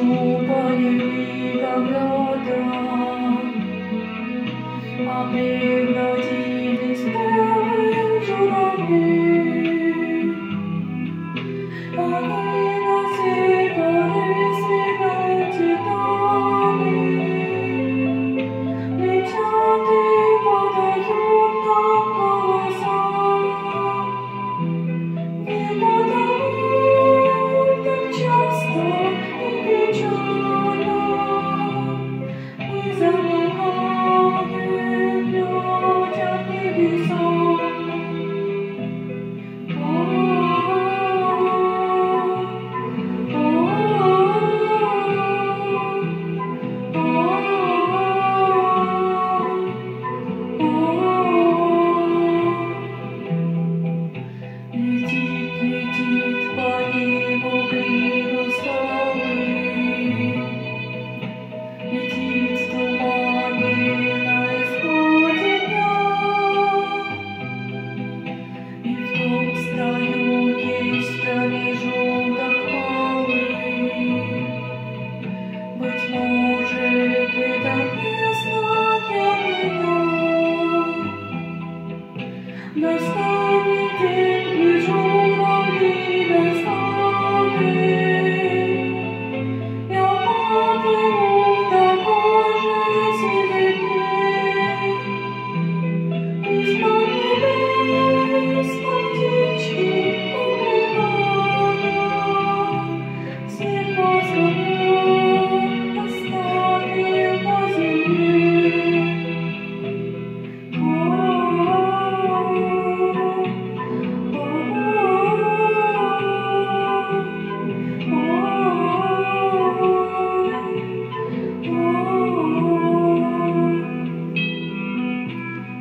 полегли когда-то, а превратились в белые журавли. Они насыпались на титаны, летят и подают нам голоса. Не потому так часто и печально мы забываем, глядя в небеса. Летит по небу гриву славы, летит в тумане на исходе дня. И в том строю есть промежуток хвалы. Быть может, это место для меня. Настанет день, журавли настанет. Я поплыву в такой же светлей. Из-под небес, как птички, убегая, всех вас Господь оставил на земле.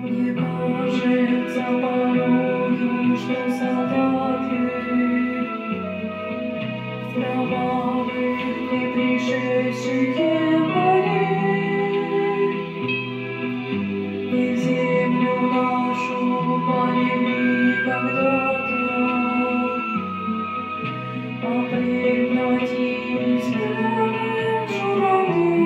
Мне кажется порою, что солдаты в кровавых не пришедшие полей и в землю нашу полегли когда-то, а превратились в белых журавлей.